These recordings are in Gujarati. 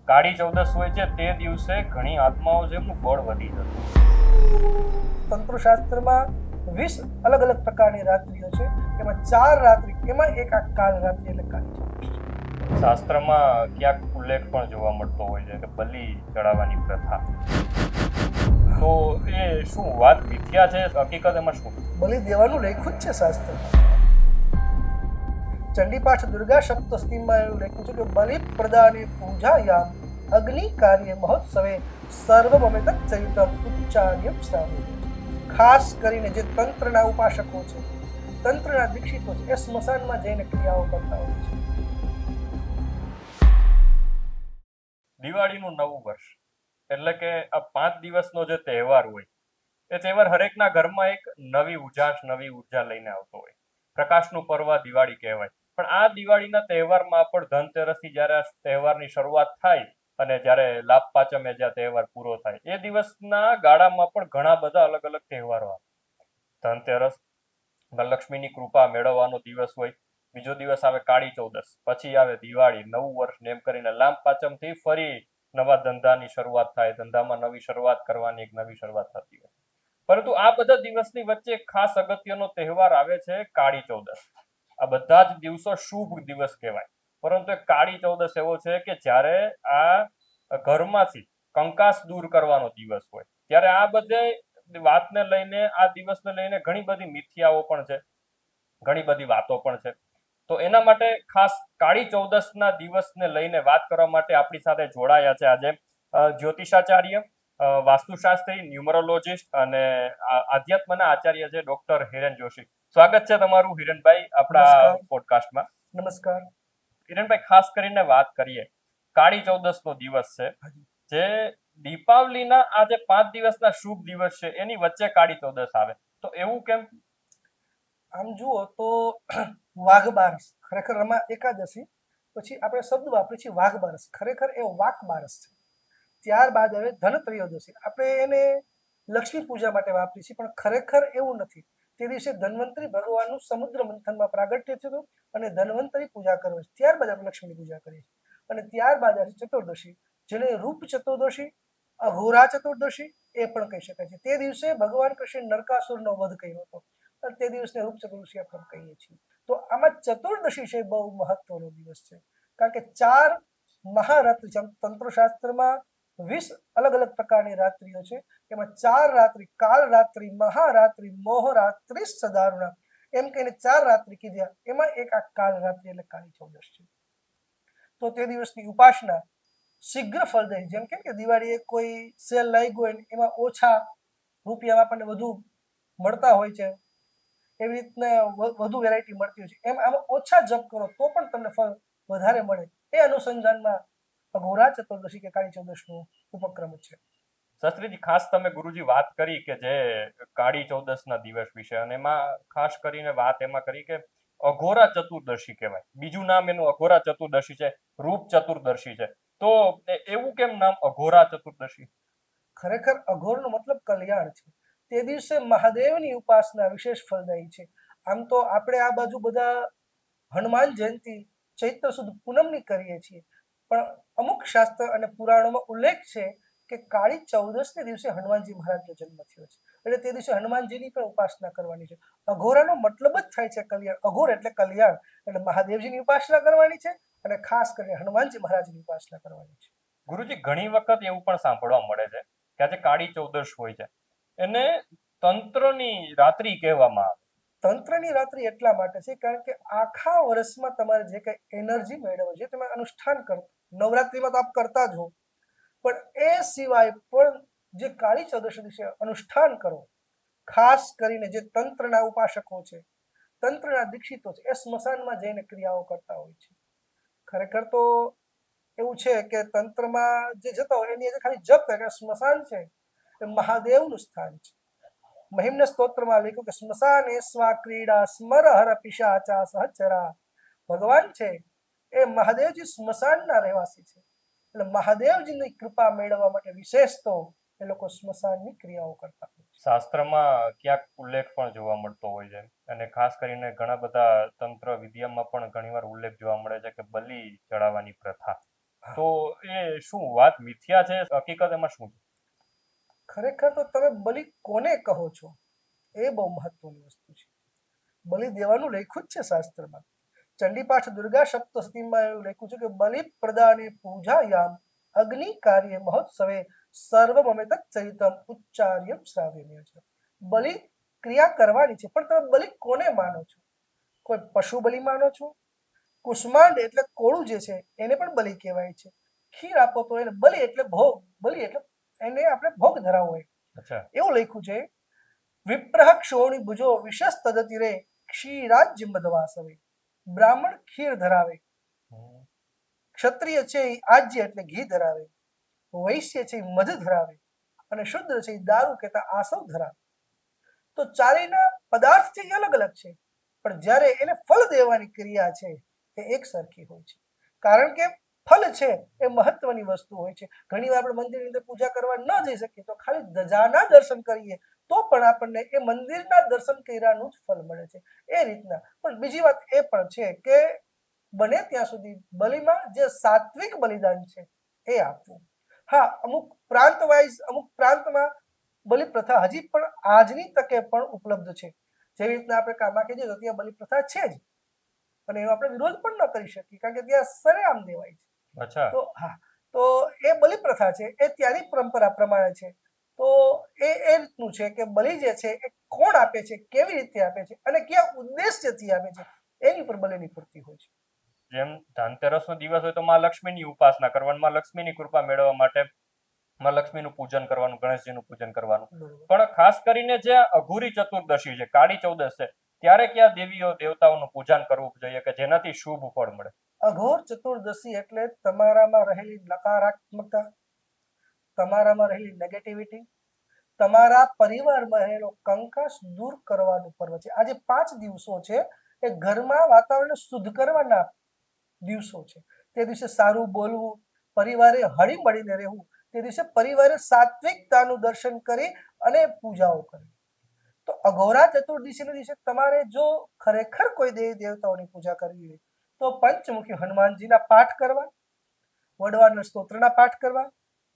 કાળી ચૌદસ હોય છે તે દિવસે ઘણી આત્માઓ છે એમનું બળ વધી જતું. તંત્રશાસ્ત્રમાં 20 અલગ અલગ પ્રકારની રાત્રિઓ છે, એમાં 4 રાત્રિ, એમાં એક આ કાળ રાત્રિ એટલે કાળી ચૌદસ. શાસ્ત્રમાં ક્યાંક ઉલ્લેખ પણ જોવા મળતો હોય છે કે બલિ ચડાવવાની પ્રથા. તો એ શું વાત મિથ્યા છે, હકીકત એમાં શું? બલિ દેવાનું લખ્યું જ છે શાસ્ત્રમાં. ચંડીપાઠ દુર્ગા સપ્તશતીમાં એવું લખ્યું છે કે બલિ પ્રદાને પૂજાયામ અગ્નિ કાર્ય મહોત્સવે સર્વમમે તચ્ચૈતમ ઉચ્ચાર્યમ શ્રાવ્યમ. ખાસ કરીને જે તંત્રના ઉપાસકો છે, તંત્રના દીક્ષિતો છે, એ સ્મશાનમાં જઈને ક્રિયાઓ કરતા હોય છે. દિવાળીનું નવું વર્ષ એટલે કે આ 5 દિવસનો જે તહેવાર હોય એ તહેવાર હરેકના ઘરમાં એક નવી ઉજાસ, નવી ઉર્જા લઈને આવતો હોય. પ્રકાશનું પર્વ દિવાળી કહેવાય. પણ આ દિવાળીના તહેવારમાં પણ ધનતેરસથી જ્યારે આ તહેવારની શરૂઆત થાય અને જ્યારે લાભ પાંચમે જે તહેવાર પૂરો થાય એ દિવસના ગાળામાં પણ ઘણા બધા અલગ અલગ તહેવારો આવે. ધનતેરસ લક્ષ્મીની કૃપા મેળવવાનો દિવસ હોય. બીજો દિવસ આવે કાળી ચૌદસ, પછી આવે દિવાળી, નવું વર્ષ ને એમ કરીને લાભ પાંચમથી ફરી નવા ધંધાની શરૂઆત થાય, ધંધામાં નવી શરૂઆત કરવાની એક નવી શરૂઆત થતી હોય. પરંતુ આ બધા દિવસની વચ્ચે ખાસ અગત્યનો તહેવાર આવે છે કાળી ચૌદસ. આ બધા જ દિવસો શુભ દિવસ કહેવાય, પરંતુ એક કાળી ચૌદસ એવો છે કે જ્યારે આ ઘરમાંથી કંકાસ દૂર કરવાનો દિવસ હોય. ત્યારે આ બધે વાતને લઈને, આ દિવસને લઈને ઘણી બધી મિથ્યાઓ પણ છે, ઘણી બધી વાતો પણ છે. તો એના માટે ખાસ કાળી ચૌદસના દિવસને લઈને વાત કરવા માટે આપણી સાથે જોડાયા છે આજે જ્યોતિષાચાર્ય, વાસ્તુશાસ્ત્રી, ન્યુમરોલોજીસ્ટ અને આધ્યાત્મના આચાર્ય છે ડોક્ટર હિરેન જોશી. સ્વાગત છે તમારું હિરેનભાઈ આપણા પોડકાસ્ટમાં. નમસ્કાર. હિરેનભાઈ, ખાસ કરીને વાત કરીએ, કાળી ચૌદસનો દિવસ છે, જે દીપાવલીના આ જે 5 દિવસના શુભ દિવસ છે એની વચ્ચે કાળી ચૌદસ આવે, તો એવું કેમ? આમ જુઓ તો વાઘ બારસ, ખરેખર રમા એકાદશી પછી આપણે શબ્દ વાપરીએ છીએ વાઘ બારસ, ખરેખર એ વાક બારસ છે. ત્યારબાદ હવે ધન ત્રયોદશી, આપણે એને લક્ષ્મી પૂજા માટે વાપરીએ છીએ, પણ ખરેખર એવું નથી. તે દિવસે ધન્વંતરી ભગવાનનું સમુદ્ર મંથનમાં પ્રાગટ્ય થયું અને ધન્વંતરી પૂજા કરવી છે. ત્યારબાદ આપણે લક્ષ્મીની પૂજા કરીએ છીએ અને ત્યારબાદ આવે ચતુર્દશી, જેને રૂપ ચતુર્દશી, અઘોરા ચતુર્દશી એ પણ કહી શકાય છે. તે દિવસે ભગવાન કૃષ્ણ નરકાસુરનો વધ કર્યો હતો, તે દિવસને રૂપ ચતુર્દશી આપણે કહીએ છીએ. તો આમાં ચતુર્દશી છે બહુ મહત્વનો દિવસ છે, કારણ કે 4 મહારાત્રિ છે. તંત્રશાસ્ત્રમાં 20 અલગ અલગ પ્રકારની રાત્રિઓ છે, એમાં 4 રાત્રિ, કાળ રાત્રિ, મહારાત્રિ, મોહરાત્રિ, સદારુણા, એમ કહીને 4 રાત્રિ કીધા, એમાં એક આ કાળ રાત્રિ એટલે કાળી ચૌદશ છે. તો તે દિવસની ઉપાસના શીઘ્ર ફળદાયી, જેમ કે દિવાળીએ કોઈ સેલ લાગ્યો હોય એમાં ઓછા રૂપિયામાં આપણને વધુ મળતા હોય છે, એવી રીતના વધુ વેરાયટી મળતી હોય છે, એમ આમાં ઓછા જપ કરો તો પણ તમને ફળ વધારે મળે. એ અનુસંધાનમાં અઘોરા ચતુર્દશી કે કાળી ચૌદશનો ઉપક્રમ છે. શાસ્ત્રીજી, ખાસ તમે ગુરુજી વાત કરી કે જે કાળી ચૌદસના દિવસ વિશે, અને એમાં ખાસ કરીને વાત એમાં કરી કે અઘોરા ચતુર્દશી કહેવાય. બીજું નામ એનું અઘોરા ચતુર્દશી છે, રૂપ ચતુર્દશી છે. તો એવું કેમ નામ અઘોરા ચતુર્દશી? ખરેખર અઘોરનો મતલબ કલ્યાણ છે. તે દિવસે મહાદેવની ઉપાસના વિશેષ ફળદાયી છે. આમ તો આપણે આ બાજુ બધા હનુમાન જયંતિ ચૈત્ર સુદ પૂનમની કરીએ છીએ, પણ અમુક શાસ્ત્ર અને પુરાણોમાં ઉલ્લેખ છે કે કાળી ચૌદશને દિવસે હનુમાનજી મહારાજનો જન્મ થયો છે, એટલે તે દિવસે હનુમાનજીની પણ ઉપાસના કરવાની છે. અઘોરાનો મતલબ જ થાય છે કલ્યાણ. અઘોર એટલે કલ્યાણ, એટલે મહાદેવજીની ઉપાસના કરવાની છે અને ખાસ કરીને હનુમાનજી મહારાજની ઉપાસના કરવાની છે. ગુરુજી, ઘણી વખત એવું પણ સાંભળવા મળે છે કે આજે કાળી ચૌદશ હોય છે એને તંત્રની રાત્રિ કહેવામાં આવે. તંત્રની રાત્રિ એટલા માટે છે કારણ કે આખા વર્ષમાં તમારે જે કઈ એનર્જી મેળવો છે તમે અનુષ્ઠાન કરો. નવરાત્રિમાં તો આપ કરતા જ હો, પણ એ સિવાય પણ જે કાળી ચૌદશ દિવસે અનુષ્ઠાન કરો, ખાસ કરીને જે તંત્રના ઉપાસકો છે, તંત્રના દીક્ષિતો છે, એ સ્મશાનમાં જઈને ક્રિયાઓ કરતા હોય છે. ખરેખર તો એવું છે કે તંત્રમાં જે જતા હોય એની ખાલી જપ કરે કે સ્મશાન છે એ મહાદેવનું સ્થાન છે. મહિમ્ન સ્તોત્રમાં લખ્યું કે સ્મશાને સ્વા ક્રીડા સ્મરહર પિશાચા સહચરા. ભગવાન છે એ મહાદેવજી સ્મશાનના રહેવાસી છે, એટલે મહાદેવજીની કૃપા મેળવવા માટે વિશેષ તો એ લોકો સ્મશાનની ક્રિયાઓ કરતા હોય છે. શાસ્ત્રમાં ક્યાંક ઉલ્લેખ પણ જોવા મળતો હોય છે, અને ખાસ કરીને ઘણા બધા તંત્ર વિદ્યામાં પણ ઘણીવાર ઉલ્લેખ જોવા મળે છે કે બલિ ચડાવવાની પ્રથા. તો એ શું વાત મિથ્યા છે, હકીકત એમાં શું છે? ખરેખર તો તમે બલિ કોને કહો છો એ બહુ મહત્વની વસ્તુ છે. બલિ દેવાનું લખ્યું જ છે શાસ્ત્રમાં. ચંડીપાઠ દુર્ગા સપ્તશતીમાં એવું લખ્યું છે કે બલિ પ્રદાને પૂજાયામ અગ્નિ કાર્ય મહોત્સવે સર્વમમિત ચરિતમ ઉચ્ચાર્યમ શ્રાવ્યમે છે. બલિ ક્રિયા કરવાની છે, પણ તમે બલિ કોને માનો છો? કોઈ પશુ બલિ માનો છો? કુષ્માંડ એટલે કોળું જે છે એને પણ બલિ કહેવાય છે. ખીર આપો તો એને બલિ એટલે ભોગ, બલિ એટલે એને આપણે ભોગ ધરાવવો હોય અચ્છા. એવું લખ્યું છે. વિપ્રહ ક્ષોણી ભુજો વિશેષ તદતિરે ક્ષીરાજ્ય મધવાસવે. બ્રાહ્મણ ખીર ધરાવે, હમ. ક્ષત્રિય છે એ આજ્ય એટલે ઘી ધરાવે, વૈશ્ય છે એ મધ ધરાવે, અને શુદ્ર છે એ દારૂ કહેતા આસવ ધરાવે. તો ચારેયના પદાર્થ છે એ અલગ અલગ છે, પણ જ્યારે એને ફળ દેવાની ક્રિયા છે એ એક સરખી હોય છે. કારણ કે ફળ છે એ મહત્વની વસ્તુ હોય છે. ઘણી વાર આપણે મંદિરની અંદર પૂજા કરવા ન જઈ શકીએ તો ખાલી ધજાના દર્શન કરીએ તો પણ આપણને એ મંદિરના દર્શન કર્યાનું જ ફળ મળે છે. એ રીતના પણ બીજી વાત એ પણ છે કે બને ત્યાં સુધી બલિમાં જે સાત્વિક બલિદાન છે એ આપવું. હા, અમુક પ્રાંત વાઇઝ અમુક પ્રાંતમાં બલિ પ્રથા હજી પણ આજની તકે પણ ઉપલબ્ધ છે. જેવી રીતના આપણે કામાખ્યા જઈએ તો ત્યાં બલિ પ્રથા છે જ, અને એનો આપણે વિરોધ પણ ન કરી શકીએ કારણ કે ત્યાં સરેઆમ દેવાય છે. અચ્છા. તો હા, તો એ બલિ પ્રથા છે એ ત્યાંની પરંપરા પ્રમાણે છે. તો એ રીતનું છે કે બલિ જે છે એ કોણ આપે છે, કેવી રીતે આપે છે અને કયા ઉદ્દેશ્યથી આપે છે એની પર બલિની પૂર્તિ હોય છે. જેમ ધનતેરસનો દિવસ હોય તો માં લક્ષ્મીની ઉપાસના કરવાની, માં લક્ષ્મીની કૃપા મેળવવા માટે માં લક્ષ્મીનું પૂજન કરવાનું, ગણેશજીનું પૂજન કરવાનું. બરોબર. પણ ખાસ કરીને જે અઘોરી ચતુર્દશી છે, કાળી ચૌદશ છે, ત્યારે કયા દેવીઓ દેવતાઓનું પૂજન કરવું જોઈએ કે જેનાથી શુભ ફળ મળે? અઘોર ચતુર્દશી એટલે તમારામાં રહેલી નકારાત્મકતા, તમારામાં રહેલી નેગેટિવિટી, તમારા પરિવારમાં રહેલો કંકાસ દૂર કરવાનું પર્વ છે. આજે 5 દિવસો છે એ ઘરમાં વાતાવરણને શુદ્ધ કરવાના દિવસો છે. તે દિવસે સારું બોલવું, પરિવારે હળી મળીને રહેવું, તે દિવસે પરિવારે સાત્વિકતાનું દર્શન કરી અને પૂજાઓ કરવી. તો અઘોરા ચતુર્દશીના દિવસે તમારે જો ખરેખર કોઈ દેવી દેવતાઓની પૂજા કરવી હોય તો પંચમુખી હનુમાનજીના પાઠ કરવા, વડવાના સ્તોત્રના પાઠ કરવા,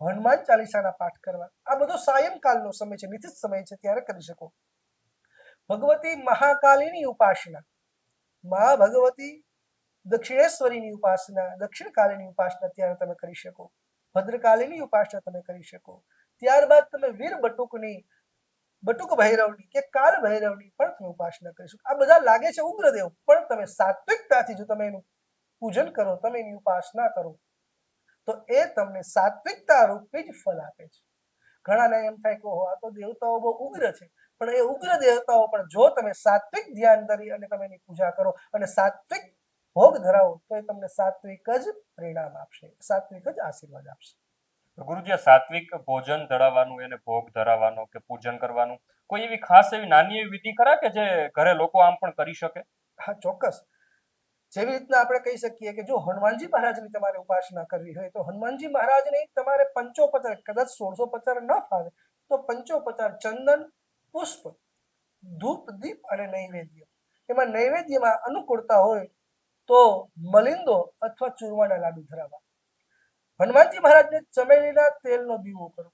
હનુમાન ચાલીસાના પાઠ કરવા. આ બધો સાયંકાલનો સમય છે, નિશ્ચિત સમય છે, ત્યારે કરી શકો. ભગવતી મહાકાલીની ઉપાસના, મા ભગવતી દક્ષિણેશ્વરીની ઉપાસના, દક્ષિણકાલીની ઉપાસના ત્યારે તમે કરી શકો. ભદ્રકાલીની ઉપાસના તમે કરી શકો. ત્યારબાદ તમે વીર બટુકની, બટુક ભૈરવની કે કાલ ભૈરવની પણ તમે ઉપાસના કરી શકો. આ બધા લાગે છે ઉગ્રદેવ, પણ તમે સાત્વિકતાથી જો તમે એનું પૂજન કરો, તમે એની ઉપાસના કરો તો એ તમને સાત્વિકતા રૂપી જ ફળ આપે છે. ઘણાને એમ થાય કે આ તો દેવતાઓ બહુ ઉગ્ર છે, પણ એ ઉગ્ર દેવતાઓ પણ જો તમે સાત્વિક ધ્યાન ધરી અને તમે એની પૂજા કરો અને સાત્વિક ભોગ ધરાવો તો એ તમને સાત્વિક જ પરિણામ આપશે, સાત્વિક જ આશીર્વાદ આપશે. ગુરુજી, સાત્વિક ભોજન ધરાવવાનું, એને ભોગ ધરાવવાનો કે પૂજન કરવાનું કોઈ એવી ખાસ એવી નાની એવી વિધિ ખરા કે જે ઘરે લોકો આમ પણ કરી શકે? હા, ચોક્કસ. જેવી રીતના આપણે કહી શકીએ કે જો હનુમાનજી મહારાજની તમારે ઉપાસના કરવી હોય તો હનુમાનજી મહારાજને તમારે પંચોપચાર, કદાચ 16 ન ફાવે તો પંચોપચાર ચંદન, પુષ્પ, ધૂપ, દીપ અને નૈવેદ્ય. એમાં નૈવેદ્યમાં અનુકૂળતા હોય તો મલિંદો અથવા ચૂરમાના લાડુ ધરાવવા. હનુમાનજી મહારાજને ચમેલીના તેલનો દીવો કરવો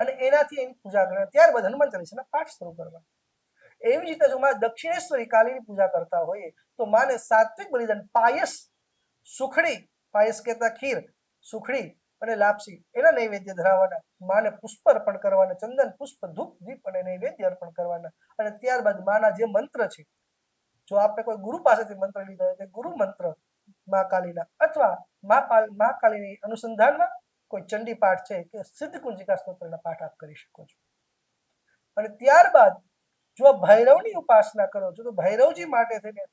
અને એનાથી એની પૂજા કરવા. ત્યારબાદ હનુમાન ચાલીસાના પાઠ શરૂ કરવા. એવી જ રીતે જો માં દક્ષિણેશ્વરી કાલીની પૂજા કરતા હોઈએ તો માને સાત્વિક બલિદાન, પાયસ, સુખડી, પાયસ કહેતા ખીર, સુખડી અને લાપસી એના નૈવેદ્ય ધરાવવાના. માને પુષ્પ અર્પણ કરવાના, ચંદન, પુષ્પ, ધૂપ, દીપ અને નૈવેદ્ય અર્પણ કરવાના. અને ત્યારબાદ માના જે મંત્ર છે, જો આપણે કોઈ ગુરુ પાસેથી મંત્ર લીધો હોય તો ગુરુ મંત્ર મા કાલીના અથવા મા કાલીની અનુસંધાનમાં કોઈ ચંડી પાઠ છે કે સિદ્ધ કુંજિકા સ્તોત્રના પાઠ આપ કરી શકો છો. અને ત્યારબાદ જો ભૈરવની ઉપાસના કરો છો તો ભૈરવજી માટે થઈને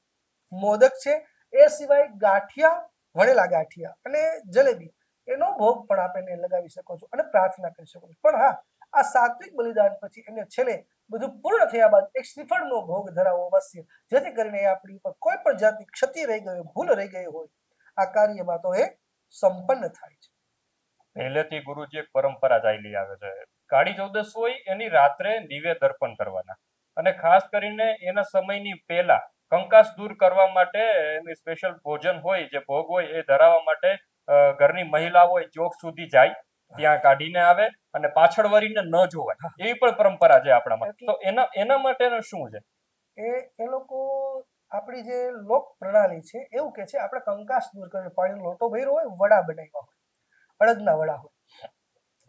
મોદક છે, એ સિવાય ગાંઠિયા, વણેલા ગાંઠિયા અને જલેબી એનો ભોગ પણ આપણે લગાવી શકો છો અને પ્રાર્થના કરી શકો છો. પણ હા, આ સાત્વિક બલિદાન પછી એને છેલ્લે બધું પૂર્ણ થયા બાદ એક શ્રીફળનો ભોગ ધરાવો અવશ્ય, જેથી કરીને આપણી ઉપર કોઈ પણ જાતની ક્ષતિ રહી ગઈ, ભૂલ રહી ગઈ હોય આ કાર્યમાં તો એ સંપન્ન થાય છે. પહેલેથી ગુરુજી એક પરંપરા ચાલી આવે છે. કાળી ચૌદશ હોય એની રાત્રે દિવ્ય દર્પણ કરવાના, અને ખાસ કરીને એના સમયની પહેલા કંકાસ દૂર કરવા માટે એની સ્પેશિયલ ભોજન હોય, જે ભોગ હોય એ ધરાવવા માટે ઘરની મહિલા હોય ચોક સુધી જાય, ત્યાં કાઢીને આવે અને પાછળ વળીને ન જોવાય એવી પણ પરંપરા છે આપણામાં. તો એના માટેનું શું છે? એ લોકો આપણી જે લોક પ્રણાલી છે એવું કે છે આપણે કંકાસ દૂર કરીને પાણીનો લોટો ભર્યો હોય, વડા બનાવ્યા હોય, અડદના વડા હોય,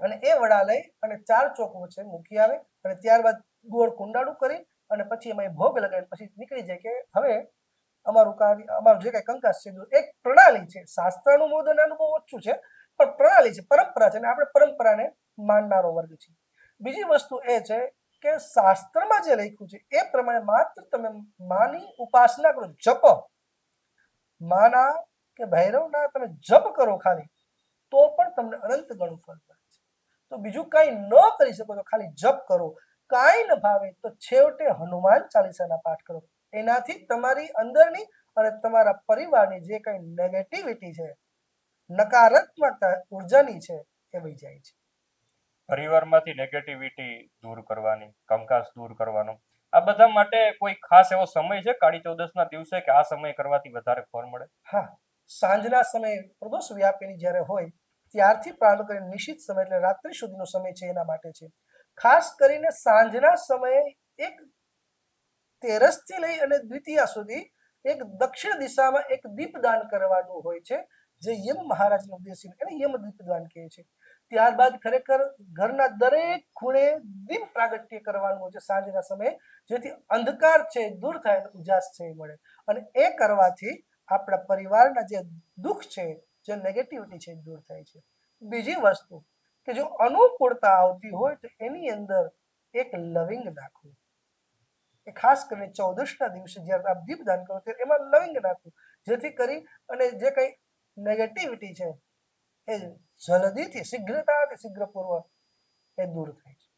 અને એ વડા લઈ અને 4 ચોક વચ્ચે મૂકી આવે અને ત્યારબાદ ગોળ કુંડાળું કરી અને પછી એમાં ભોગ લગાવીને પછી નીકળી જાય કે હવે અમારું કાર્ય, અમારું જે કઈ કંકાસ છે એક પ્રણાલી છે. શાસ્ત્રનું મોદન આનું બહુ ઓછું છે, પણ પ્રણાલી છે, પરંપરા છે, અને આપણે પરંપરાને માનનારો વર્ગ છે. બીજી વસ્તુ એ છે કે શાસ્ત્રમાં જે લખ્યું છે એ પ્રમાણે માત્ર તમે માની ઉપાસના કરો, જપ, માના કે ભૈરવના તમે જપ કરો ખાલી, તો પણ તમને અનંત ગણું ફળ મળે છે. તો બીજું કાંઈ ન કરી શકો તો ખાલી જપ કરો. કાંઈ ન ભાવે તો છેવટે હનુમાન ચાલીસાના પાઠ કરો. એનાથી તમારી અંદરની અને તમારા પરિવારની જે કઈ નેગેટિવિટી છે, નકારાત્મકતા ઉર્જાની છે, એ વહી જાય છે. પરિવારમાંથી નેગેટિવિટી દૂર કરવાની, કંકાસ દૂર કરવાનો, આ બધા માટે કોઈ ખાસ એવો સમય છે કાળી ચૌદસના દિવસે કે આ સમય કરવાથી વધારે ફળ મળે? હા, સાંજના સમયે પ્રદોષ વ્યાપીની જ્યારે હોય ત્યારથી પ્રારંભ કરીને નિશ્ચિત સમય એટલે રાત્રિ સુધીનો સમય છે એના માટે છે. ખાસ કરીને સાંજના સમયે એક તેરસથી લઈ અને દ્વિતીયા સુધી એક દક્ષિણ દિશામાં એક દીપદાન કરવાનું હોય છે, જે યમ મહારાજનો ઉપદેશ છે, એને યમ દીપદાન કહે છે. ત્યારબાદ ખરેખર ઘરના દરેક ખૂણે દીપ પ્રાગટ્ય કરવાનું હોય છે સાંજના સમયે, જેથી અંધકાર છે દૂર થાય અને ઉજાસ છે એ મળે, અને એ કરવાથી આપણા પરિવારના જે દુઃખ છે, જે નેગેટિવિટી છે દૂર થાય છે. બીજી વસ્તુ કે જો અનુકૂળતા આવતી હોય તો એની અંદર એક લવિંગ નાખવું. એ ખાસ કરીને 14ના દિવસે જ્યારે આપ દીપદાન કરો ત્યારે એમાં લવિંગ નાખવું, જેથી કરી અને જે કઈ નેગેટિવિટી છે એ જલ્દીથી શીઘ્રપૂર્વક એ દૂર થાય છે.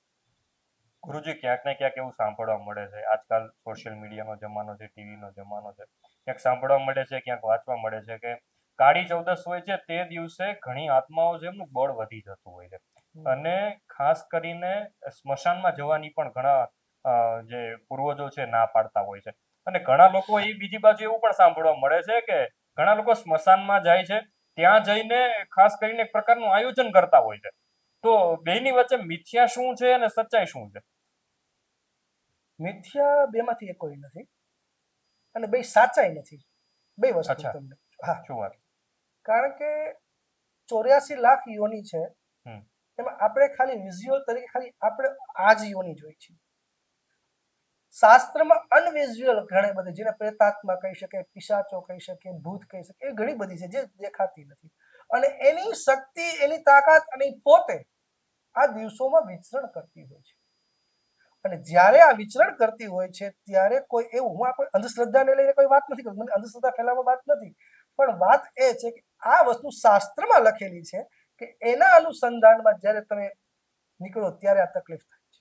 ગુરુજી, ક્યાંક ને ક્યાંક એવું સાંભળવા મળે છે, આજકાલ સોશિયલ મીડિયાનો જમાનો છે, ટીવીનો જમાનો છે, ક્યાંક સાંભળવા મળે છે, ક્યાંક વાંચવા મળે છે કે કાળી ચૌદસ હોય છે તે દિવસે ઘણી આત્માઓ છે એમનું બળ વધી જતું હોય છે, અને ખાસ કરીને સ્મશાનમાં જવાની પણ ઘણા જે પૂર્વજો છે ના પાડતા હોય છે. અને ઘણા લોકો એ બીજી બાજુ એવું પણ સાંભળવા મળે છે કે ઘણા લોકો સ્મશાનમાં જાય છે, ત્યાં જઈને ખાસ કરીને એક પ્રકારનું આયોજન કરતા હોય છે. તો બેની વચ્ચે મિથ્યા શું છે અને સચ્ચાઈ શું છે? મિથ્યા બેમાંથી એક કોઈ નથી અને બે સાચાઈ નથી. બે વસ્તુ તમને. હા, શું વાત? કારણ કે 84 લાખ યોની છે, એમાં આપણે ખાલી વિઝ્યુઅલ તરીકે ખાલી આપણે આ જ યોની જોઈ છે. શાસ્ત્રમાં અનવિઝ્યુઅલ ઘણી બધી, જેને પ્રેતાત્મા કહી શકે, પિશાચો કહી શકે, ભૂત કહી શકે, એ ઘણી બધી છે જે દેખાતી નથી, અને એની શક્તિ, એની તાકાત અને પોતે આ દિવસોમાં વિચરણ કરતી હોય છે. અને જ્યારે આ વિચરણ કરતી હોય છે ત્યારે કોઈ એવું, હું આ કોઈ અંધશ્રદ્ધાને લઈને કોઈ વાત નથી કરતો, મને અંધશ્રદ્ધા ફેલાવવા વાત નથી, પણ વાત એ છે કે આ વસ્તુ શાસ્ત્રમાં લખેલી છે કે એના અનુસંધાનમાં જ્યારે તમે નીકળો ત્યારે આ તકલીફ થાય છે.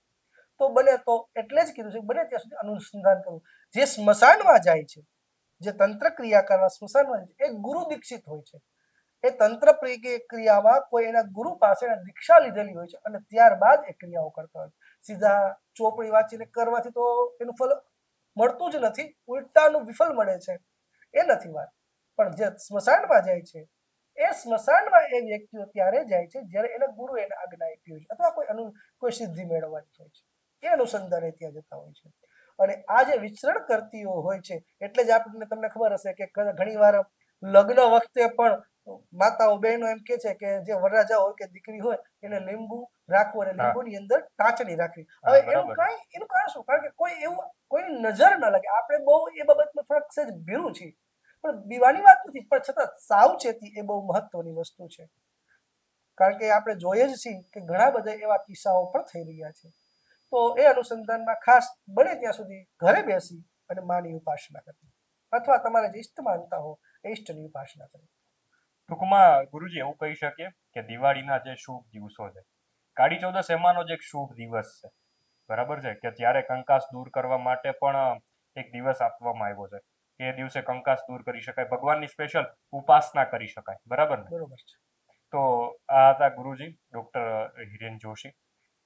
તો બને તો એટલે જ કીધું છે બને ત્યાં સુધી અનુસંધાન કરવું. જે સ્મશાનમાં જાય છે, જે તંત્ર ક્રિયા કરવા સ્મશાનમાં જાય છે, એ ગુરુ દીક્ષિત હોય છે. એ તંત્ર ક્રિયામાં કોઈ એના ગુરુ પાસે દીક્ષા લીધેલી હોય છે અને ત્યારબાદ એ ક્રિયાઓ કરતા હોય છે. સીધા ચોપડી વાંચીને કરવાથી તો એનું ફળ મળતું જ નથી, ઉલટાનું વિફળ મળે છે. એ નથી વાત. પણ જે સ્મશાનમાં જાય છે, એ સ્મશાનમાં એ વ્યક્તિઓ ત્યારે જાય છે જ્યારે એના ગુરુ એને આજ્ઞા આપી હોય છે, અથવા કોઈ સિદ્ધિ મેળવવાની હોય છે, એ અનુસંધાને ત્યાં જતા હોય છે. અને આ જે વિચરણ કરતીઓ હોય છે, એટલે જ આપણને, તમને ખબર હશે કે ઘણી વાર લગ્ન વખતે પણ માતાઓ બહેનો એમ કે છે કે જે વરરાજા હોય કે દીકરી હોય એને લીંબુ રાખવું અને લીંબુની અંદર ટાંચણી રાખવી. હવે એનું કારણ શું? કારણ કે કોઈ એવું કોઈની નજર ન લાગે. આપણે બહુ એ બાબતમાં થોડાક સહેજ ભીરું છીએ, પણ બીવાની વાત નથી, પણ છતાં સાવચેતી એ બહુ મહત્વની વસ્તુ છે. કારણ કે આપણે જોઈએ જ છીએ કે ઘણા બધા એવા કિસ્સાઓ પણ થઈ રહ્યા છે. તો એ અનુસંધાનમાં ખાસ બને ત્યાં સુધી ઘરે બેસી અને માની ઉપાસના કરવી, અથવા તમારે જે ઈષ્ટ માનતા હો એ ઈષ્ટની ઉપાસના કરવી. ટૂંકમાં ગુરુજી એવું કહી શકીએ કે દિવાળીના જે શુભ દિવસો છે, કાળી ચૌદસ એમાંનો જ એક શુભ દિવસ છે, બરાબર છે, કે ત્યારે કંકાસ દૂર કરવા માટે પણ એક દિવસ આપવામાં આવ્યો છે કે એ દિવસે કંકાસ દૂર કરી શકાય, ભગવાનની સ્પેશિયલ ઉપાસના કરી શકાય, બરાબર ને? બરોબર છે. તો આ હતા ગુરુજી ડોક્ટર હિરેન જોશી,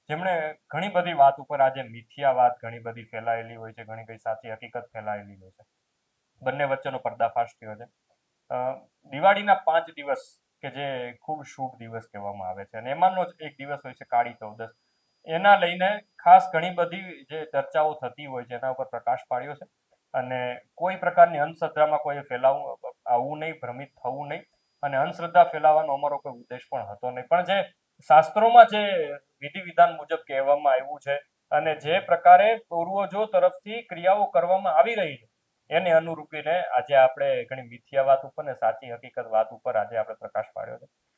જેમણે ઘણી બધી વાત ઉપર, આજે મિથ્યા વાત ઘણી બધી ફેલાયેલી હોય છે, ઘણી કઈ સાચી હકીકત ફેલાયેલી હોય છે, બંને વચ્ચેનો પર્દાફાશ થયો છે. દિવાળીના 5 દિવસ કે જે ખૂબ શુભ દિવસ કહેવામાં આવે છે અને એમાંનો જ એક દિવસ હોય છે કાળી ચૌદસ. એના લઈને ખાસ ઘણી બધી જે ચર્ચાઓ થતી હોય છે એના ઉપર પ્રકાશ પાડ્યો છે અને કોઈ પ્રકારની અંધશ્રદ્ધામાં કોઈ આવવું નહીં, ભ્રમિત થવું નહીં અને અંધશ્રદ્ધા ફેલાવવાનો અમારો કોઈ ઉદ્દેશ પણ હતો નહીં. પણ જે શાસ્ત્રોમાં જે વિધિ વિધાન મુજબ કહેવામાં આવ્યું છે અને જે પ્રકારે પૂર્વજો તરફથી ક્રિયાઓ કરવામાં આવી રહી છે એને અનુરૂપીને આજે આપણે ઘણી મિથ્યા વાત ઉપર ને સાચી હકીકત વાત ઉપર આજે આપણે પ્રકાશ પાડ્યો છે.